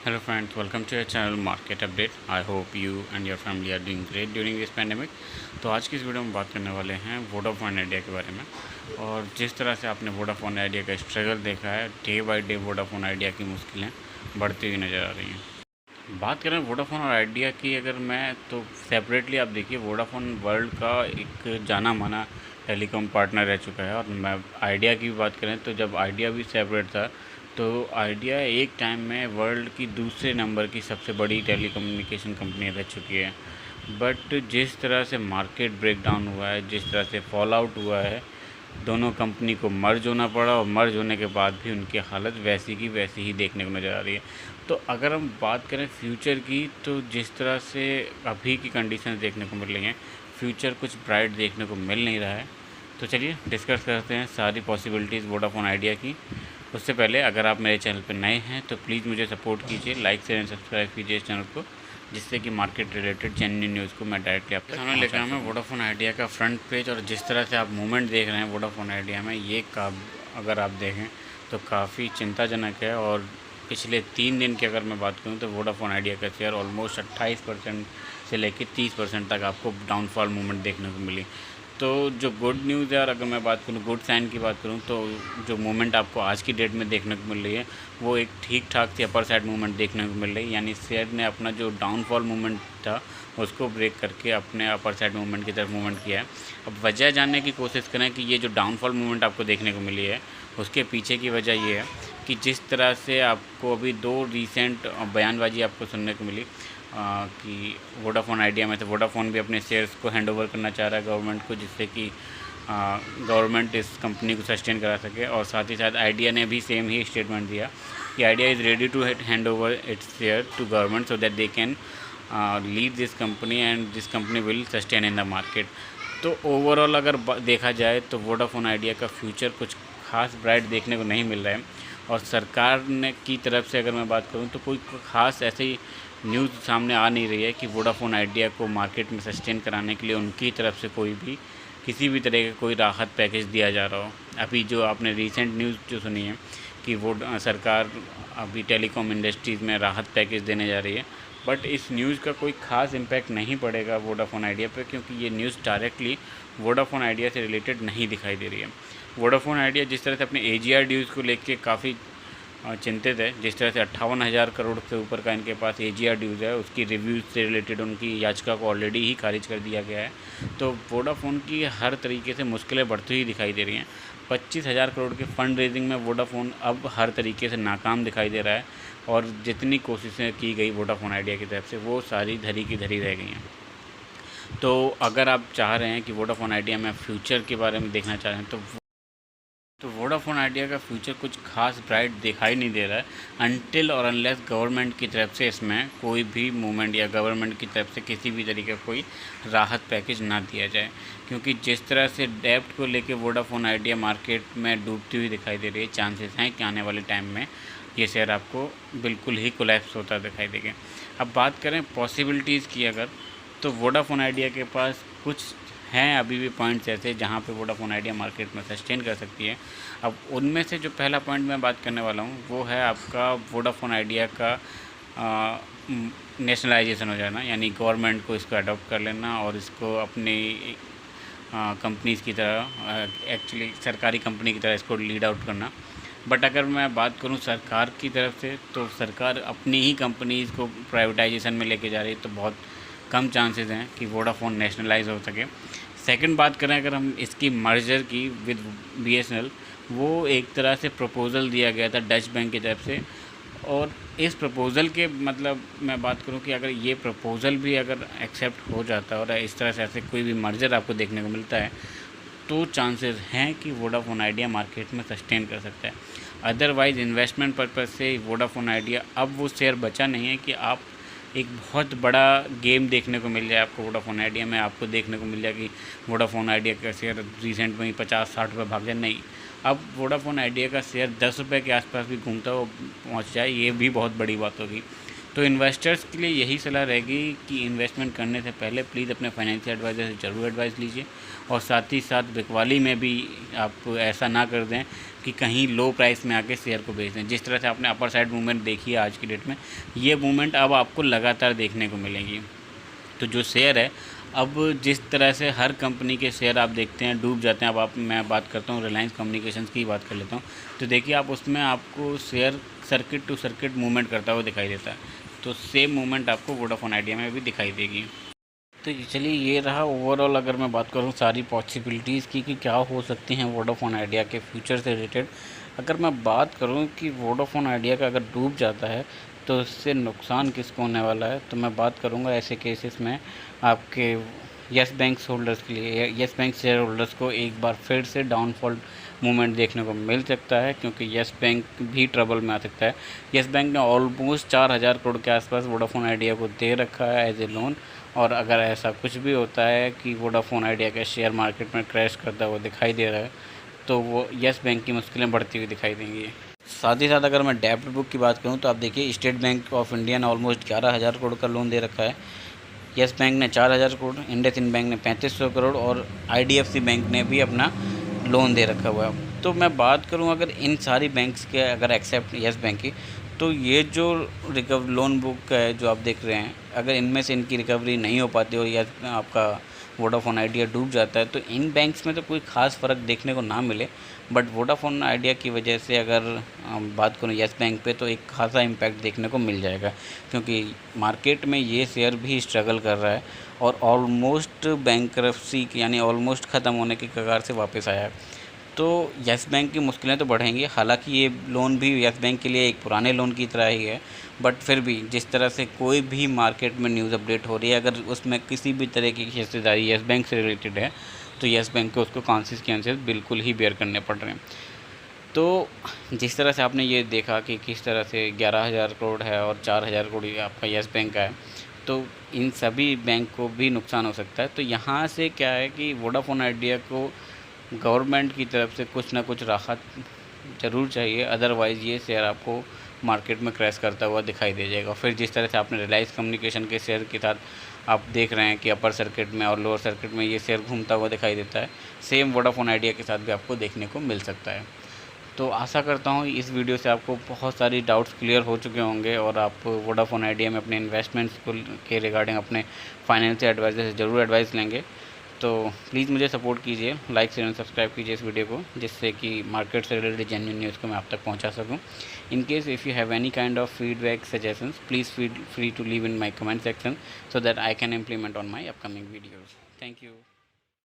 Hello friends, welcome to your channel Market Update. I hope you and your family are doing great during this pandemic. तो आज की इस video में बात करने वाले हैं वोडाफोन आइडिया के बारे में। और जिस तरह से आपने वोडाफोन आइडिया का स्ट्रगल देखा है, day by day Vodafone idea की मुश्किलें बढ़ती हुई नज़र आ रही हैं। बात करें वोडाफोन और आइडिया की अगर मैं, तो सेपरेटली आप देखिए, वोडाफोन वर्ल्ड का एक जाना माना टेलीकॉम पार्टनर रह चुका है। और मैं आइडिया की भी बात करें तो जब आइडिया भी सेपरेट था तो आइडिया एक टाइम में वर्ल्ड की दूसरे नंबर की सबसे बड़ी टेलीकम्युनिकेशन कंपनी रह चुकी है। बट जिस तरह से मार्केट ब्रेकडाउन हुआ है, जिस तरह से फॉल आउट हुआ है, दोनों कंपनी को मर्ज होना पड़ा और मर्ज होने के बाद भी उनकी हालत वैसी की वैसी ही देखने को नज़र आ रही है। तो अगर हम बात करें फ्यूचर की, तो जिस तरह से अभी की कंडीशन देखने को मिल रही हैं, फ्यूचर कुछ ब्राइट देखने को मिल नहीं रहा है। तो चलिए डिस्कस करते हैं सारी पॉसिबिलिटीज़ वोडाफोन आइडिया की। उससे पहले अगर आप मेरे चैनल पर नए हैं तो प्लीज़ मुझे सपोर्ट कीजिए, लाइक शेयर एंड सब्सक्राइब कीजिए इस चैनल को, जिससे कि मार्केट रिलेटेड जेन्युइन न्यूज़ को मैं डायरेक्टली आप तक सामने लेकर आऊँ। वोडाफोन आइडिया का फ्रंट पेज और जिस तरह से आप मूवमेंट देख रहे हैं वोडाफोन आइडिया में, ये अगर आप देखें तो काफ़ी चिंताजनक है। और पिछले 3 दिन की अगर मैं बात करूँ तो वोडाफोन आइडिया का शेयर ऑलमोस्ट 28% से लेकर 30% तक आपको डाउनफॉल मूवमेंट देखने को मिली। तो जो गुड न्यूज़ है, और अगर मैं बात करूँ गुड साइन की बात करूँ, तो जो मूवमेंट आपको आज की डेट में देखने को मिल रही है वो एक ठीक ठाक सी अपर साइड मूवमेंट देखने को मिल रही है। यानी शेयर ने अपना जो डाउनफॉल मूवमेंट था उसको ब्रेक करके अपने अपर साइड मूवमेंट की तरफ मूवमेंट किया है। अब वजह जानने की कोशिश करें कि ये जो डाउनफॉल मूवमेंट आपको देखने को मिली है उसके पीछे की वजह ये है कि जिस तरह से आपको अभी 2 रिसेंट बयानबाजी आपको सुनने को मिली कि वोडाफोन आइडिया में से वोडाफोन भी अपने शेयर्स को हैंडओवर करना चाह रहा है गवर्नमेंट को, जिससे कि गवर्नमेंट इस कंपनी को सस्टेन करा सके। और साथ ही साथ आइडिया ने भी सेम ही स्टेटमेंट दिया कि Idea is ready to hand over its share to government so that they can lead this company and this company will sustain in the market. तो ओवरऑल अगर देखा जाए तो वोडाफोन आइडिया का फ्यूचर कुछ खास ब्राइट देखने को नहीं मिल रहा है। और सरकार ने की तरफ से अगर मैं बात करूं तो कोई ख़ास ऐसे ही न्यूज़ सामने आ नहीं रही है कि वोडाफोन आइडिया को मार्केट में सस्टेन कराने के लिए उनकी तरफ से कोई भी किसी भी तरह का कोई राहत पैकेज दिया जा रहा हो। अभी जो आपने रीसेंट न्यूज़ जो सुनी है कि वो सरकार अभी टेलीकॉम इंडस्ट्रीज़ में राहत पैकेज देने जा रही है, बट इस न्यूज़ का कोई ख़ास इम्पैक्ट नहीं पड़ेगा वोडाफोन आइडिया पे, क्योंकि ये न्यूज़ डायरेक्टली वोडाफोन आइडिया से रिलेटेड नहीं दिखाई दे रही है। वोडाफोन आइडिया जिस तरह से अपने AGR ड्यूज़ को लेके काफ़ी चिंतित है, जिस तरह से 58,000 करोड़ से ऊपर का इनके पास AGR ड्यूज़ है, उसकी रिव्यूज़ से रिलेटेड उनकी याचिका को ऑलरेडी ही खारिज कर दिया गया है। तो वोडाफोन की हर तरीके से मुश्किलें बढ़ती हुई दिखाई दे रही हैं। 25,000 करोड़ के फ़ंड रेजिंग में वोडाफोन अब हर तरीके से नाकाम दिखाई दे रहा है। और जितनी कोशिशें की गई वोडाफोन आइडिया की तरफ से वो सारी धरी की धरी रह गई हैं। तो अगर आप चाह रहे हैं कि वोडाफोन आइडिया में फ्यूचर के बारे में देखना चाह रहे हैं तो वोडाफोन आइडिया का फ्यूचर कुछ खास ब्राइट दिखाई नहीं दे रहा है, अनटिल और अनलेस गवर्नमेंट की तरफ से इसमें कोई भी मूवमेंट या गवर्नमेंट की तरफ से किसी भी तरीके का कोई राहत पैकेज ना दिया जाए। क्योंकि जिस तरह से डेब्ट को लेके वोडाफोन आइडिया मार्केट में डूबती हुई दिखाई दे रही है, चांसेस हैं कि आने वाले टाइम में ये शेयर आपको बिल्कुल ही कोलैप्स होता दिखाई देगा। अब बात करें पॉसिबिलिटीज़ की अगर, तो वोडाफोन आइडिया के पास कुछ हैं अभी भी पॉइंट्स ऐसे जहाँ पे वोडाफोन आइडिया मार्केट में सस्टेन कर सकती है। अब उनमें से जो पहला पॉइंट मैं बात करने वाला हूँ वो है आपका वोडाफोन आइडिया का नेशनलाइजेशन हो जाना, यानी गवर्नमेंट को इसको अडॉप्ट कर लेना और इसको अपनी कंपनीज़ की तरह, एक्चुअली सरकारी कंपनी की तरह इसको लीड आउट करना। बट अगर मैं बात करूं सरकार की तरफ से, तो सरकार अपनी ही कंपनीज़ को प्राइवेटाइजेशन में लेके जा रही है, तो बहुत कम चांसेस हैं कि वोडाफोन नेशनलाइज हो सके। सेकंड बात करें अगर हम इसकी मर्जर की विद BSNL, वो एक तरह से प्रपोज़ल दिया गया था डच बैंक की तरफ से। और इस प्रपोज़ल के मतलब मैं बात करूं कि अगर ये प्रपोज़ल भी अगर एक्सेप्ट हो जाता है और इस तरह से ऐसे कोई भी मर्जर आपको देखने को मिलता है, तो चांसेस हैं कि वोडाफोन आइडिया मार्केट में सस्टेन कर सकता है। अदरवाइज़ इन्वेस्टमेंट पर्पज़ से वोडाफोन आइडिया अब वो शेयर बचा नहीं है कि आप एक बहुत बड़ा गेम देखने को मिल जाए आपको वोडाफोन आइडिया में। आपको देखने को मिल जाए कि वोडाफोन आइडिया का शेयर रिसेंट में ही 50-60 रुपये भाग जाए, नहीं। अब वोडाफोन आइडिया का शेयर 10 रुपये के आसपास भी घूमता हुआ पहुँच जाए, ये भी बहुत बड़ी बात होगी। तो इन्वेस्टर्स के लिए यही सलाह रहेगी कि इन्वेस्टमेंट करने से पहले प्लीज़ अपने फाइनेंशियल एडवाइज़र से ज़रूर एडवाइस लीजिए, और साथ ही साथ बिकवाली में भी आप ऐसा ना कर दें कि कहीं लो प्राइस में आके शेयर को बेच दें। जिस तरह से आपने अपर साइड मूवमेंट देखी है आज की डेट में, ये मूवमेंट अब आपको लगातार देखने को मिलेगी। तो जो शेयर है, अब जिस तरह से हर कंपनी के शेयर आप देखते हैं डूब जाते हैं। अब मैं बात करता हूँ रिलायंस कम्युनिकेशंस की बात कर लेता हूँ, तो देखिए आप उसमें आपको share circuit to circuit movement करता हुआ दिखाई देता है। तो सेम मूवमेंट आपको वोडाफोन आइडिया में भी दिखाई देगी। तो चलिए ये रहा ओवरऑल, अगर मैं बात करूँ सारी पॉसिबिलिटीज़ की कि क्या हो सकती हैं वोडाफोन आइडिया के फ्यूचर से रिलेटेड। अगर मैं बात करूँ कि वोडाफोन आइडिया का अगर डूब जाता है तो इससे नुकसान किसको होने वाला है, तो मैं बात करूँगा ऐसे केसेस में आपके येस बैंक होल्डर्स के लिए। येस बैंक शेयर होल्डर्स को एक बार फिर से डाउनफॉल मूवमेंट देखने को मिल सकता है, क्योंकि येस बैंक भी ट्रबल में आ सकता है। येस बैंक ने ऑलमोस्ट 4,000 करोड़ के आसपास वोडाफोन आइडिया को दे रखा है एज ए लोन, और अगर ऐसा कुछ भी होता है कि वोडाफोन आइडिया का शेयर मार्केट में क्रैश करता हुआ दिखाई दे रहा है, तो वो येस बैंक की मुश्किलें बढ़ती हुई दिखाई देंगी। साथ ही साथ अगर मैं डेब्ट बुक की बात करूं तो आप देखिए स्टेट बैंक ऑफ इंडिया ने ऑलमोस्ट 11,000 करोड़ का लोन दे रखा है, येस बैंक ने 4,000 करोड़, इंडसइंड बैंक ने 3500 करोड़, और आईडीएफसी बैंक ने भी अपना लोन दे रखा हुआ है। तो मैं बात करूं अगर इन सारी बैंक्स के, अगर एक्सेप्ट येस बैंक की, तो ये जो लोन बुक है जो आप देख रहे हैं, अगर इनमें से इनकी रिकवरी नहीं हो पाती और या आपका वोडाफोन आइडिया डूब जाता है, तो इन बैंक्स में तो कोई ख़ास फ़र्क देखने को ना मिले, बट वोडाफोन आइडिया की वजह से अगर बात करूँ येस बैंक पे, तो एक खासा इम्पैक्ट देखने को मिल जाएगा, क्योंकि मार्केट में ये शेयर भी स्ट्रगल कर रहा है और ऑलमोस्ट बैंकरप्सी यानी ऑलमोस्ट ख़त्म होने की कगार से वापस आया है। तो येस बैंक की मुश्किलें तो बढ़ेंगी, हालांकि ये लोन भी येस बैंक के लिए एक पुराने लोन की तरह ही है, बट फिर भी जिस तरह से कोई भी मार्केट में न्यूज़ अपडेट हो रही है, अगर उसमें किसी भी तरह की हिस्सेदारी येस बैंक से रिलेटेड है, तो येस बैंक को उसको कॉन्सिक्वेंसेस बिल्कुल ही बेयर करने पड़ रहे हैं। तो जिस तरह से आपने ये देखा कि किस तरह से 11,000 करोड़ है और 4,000 करोड़ आपका येस बैंक का है, तो इन सभी बैंक को भी नुकसान हो सकता है। तो यहाँ से क्या है कि वोडाफोन आइडिया को गवर्नमेंट की तरफ से कुछ ना कुछ राहत ज़रूर चाहिए, अदरवाइज़ ये शेयर आपको मार्केट में क्रैश करता हुआ दिखाई दे जाएगा। फिर जिस तरह से आपने रिलायंस कम्युनिकेशन के शेयर के साथ आप देख रहे हैं कि अपर सर्किट में और लोअर सर्किट में ये शेयर घूमता हुआ दिखाई देता है, सेम वोडाफोन आइडिया के साथ भी आपको देखने को मिल सकता है। तो आशा करता हूँ इस वीडियो से आपको बहुत सारी डाउट्स क्लियर हो चुके होंगे और आप वोडाफोन आइडिया में अपने इन्वेस्टमेंट्स को के रिगार्डिंग अपने फाइनेंशियल एडवाइज़र से ज़रूर एडवाइस लेंगे। तो प्लीज़ मुझे सपोर्ट कीजिए, लाइक शेयर एंड सब्सक्राइब कीजिए इस वीडियो को, जिससे कि मार्केट से रिलेटेड जेन्युइन न्यूज़ को मैं आप तक पहुंचा सकूं। In case if you have any kind of feedback suggestions, please feel free to leave in my comment section so that I can implement on my upcoming videos. Thank you.